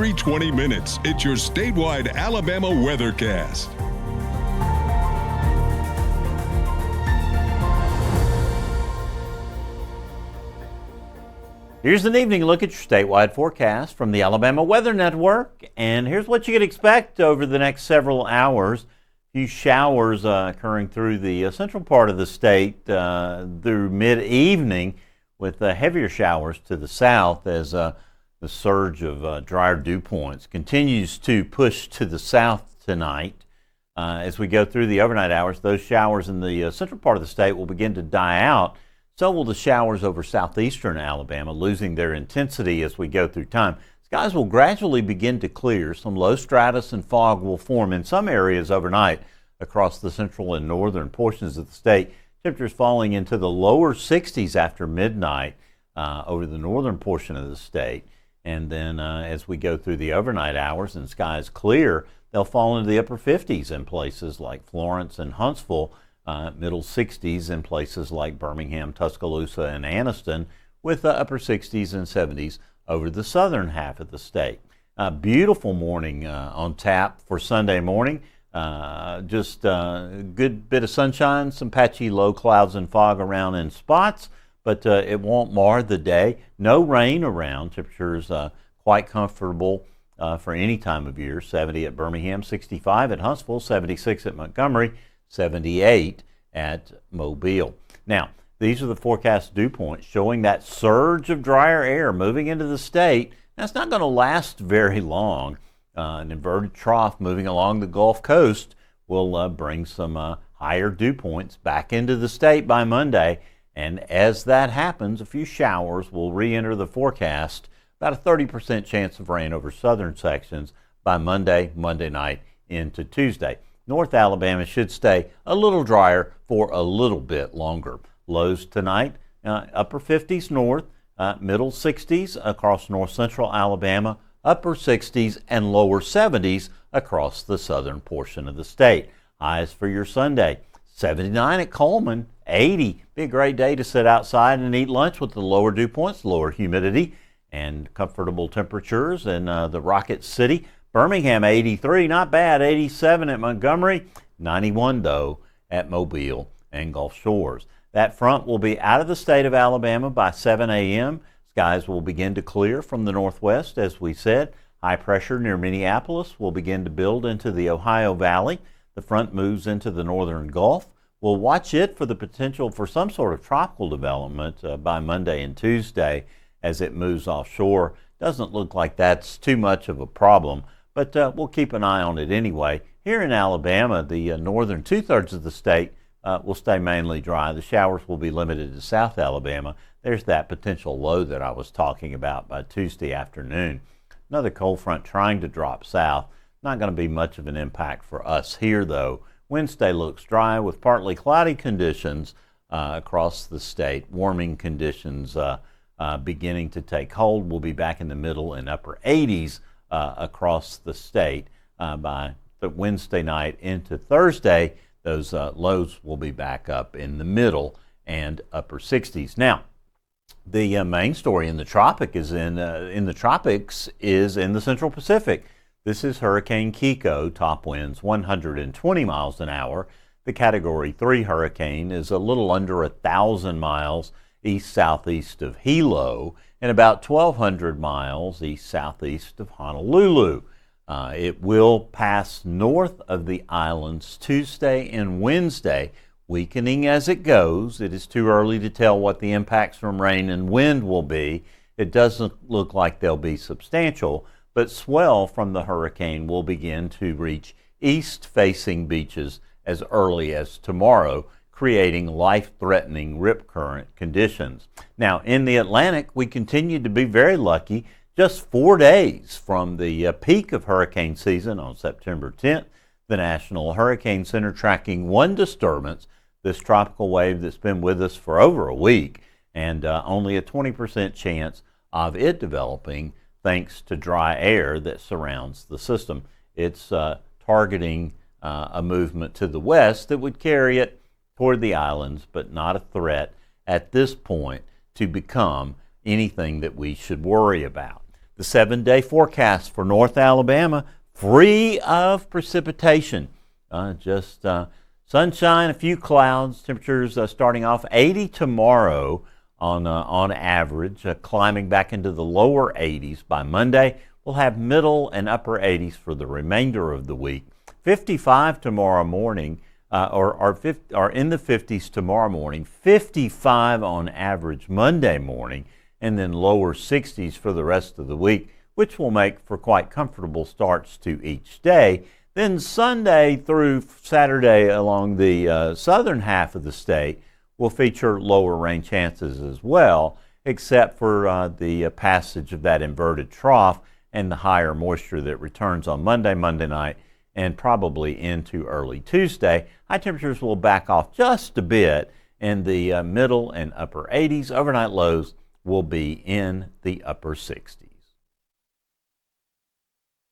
every 20 minutes. It's your statewide Alabama weathercast. Here's an evening look at your statewide forecast from the Alabama Weather Network, and here's what you can expect over the next several hours. A few showers occurring through the central part of the state through mid-evening, with heavier showers to the south as the surge of drier dew points continues to push to the south tonight. As we go through the overnight hours, those showers in the central part of the state will begin to die out. So will the showers over southeastern Alabama, losing their intensity as we go through time. Skies will gradually begin to clear. Some low stratus and fog will form in some areas overnight across the central and northern portions of the state. Temperatures falling into the lower 60s after midnight over the northern portion of the state. And then as we go through the overnight hours and skies clear, they'll fall into the upper 50s in places like Florence and Huntsville. Middle 60s in places like Birmingham, Tuscaloosa, and Anniston, with upper 60s and 70s over the southern half of the state. Beautiful morning on tap for Sunday morning. Just a good bit of sunshine, some patchy low clouds and fog around in spots, but it won't mar the day. No rain around. Temperatures quite comfortable for any time of year. 70 at Birmingham, 65 at Huntsville, 76 at Montgomery, 78 at Mobile. Now, these are the forecast dew points showing that surge of drier air moving into the state. That's not going to last very long. An inverted trough moving along the Gulf Coast will bring some higher dew points back into the state by Monday. And as that happens, a few showers will re-enter the forecast. About a 30% chance of rain over southern sections by Monday night into Tuesday. North Alabama should stay a little drier for a little bit longer. Lows tonight, upper 50s north, middle 60s across north central Alabama, upper 60s and lower 70s across the southern portion of the state. Highs for your Sunday, 79 at Coleman, 80. Be a great day to sit outside and eat lunch with the lower dew points, lower humidity, and comfortable temperatures in the Rocket City. Birmingham 83, not bad, 87 at Montgomery, 91 though at Mobile and Gulf Shores. That front will be out of the state of Alabama by 7 a.m. Skies will begin to clear from the northwest, as we said. High pressure near Minneapolis will begin to build into the Ohio Valley. The front moves into the northern Gulf. We'll watch it for the potential for some sort of tropical development by Monday and Tuesday as it moves offshore. Doesn't look like that's too much of a problem, but we'll keep an eye on it anyway. Here in Alabama, the northern two-thirds of the state will stay mainly dry. The showers will be limited to South Alabama. There's that potential low that I was talking about by Tuesday afternoon. Another cold front trying to drop south. Not going to be much of an impact for us here, though. Wednesday looks dry with partly cloudy conditions across the state. Warming conditions beginning to take hold. We'll be back in the middle and upper 80s across the state by the Wednesday night into Thursday. Those lows will be back up in the middle and upper 60s. Now, the main story in the tropics is in the Central Pacific. This is Hurricane Kiko, top winds 120 miles an hour. The Category 3 hurricane is a little under 1,000 miles east-southeast of Hilo and about 1,200 miles east-southeast of Honolulu. It will pass north of the islands Tuesday and Wednesday, weakening as it goes. It is too early to tell what the impacts from rain and wind will be. It doesn't look like they'll be substantial, but swell from the hurricane will begin to reach east-facing beaches as early as tomorrow, creating life-threatening rip current conditions. Now, in the Atlantic, we continue to be very lucky. Just 4 days from the peak of hurricane season on September 10th, the National Hurricane Center tracking one disturbance, this tropical wave that's been with us for over a week, and only a 20% chance of it developing thanks to dry air that surrounds the system. It's targeting a movement to the west that would carry it toward the islands, but not a threat at this point to become anything that we should worry about. The 7-day forecast for North Alabama, free of precipitation. Just sunshine, a few clouds. Temperatures starting off 80 tomorrow on average, climbing back into the lower 80s by Monday. We'll have middle and upper 80s for the remainder of the week. 55 tomorrow morning, or in the 50s tomorrow morning. 55 on average Monday morning, and then lower 60s for the rest of the week, which will make for quite comfortable starts to each day. Then Sunday through Saturday along the southern half of the state will feature lower rain chances as well, except for the passage of that inverted trough and the higher moisture that returns on Monday night, and probably into early Tuesday. High temperatures will back off just a bit in the middle and upper 80s. Overnight lows will be in the upper 60s.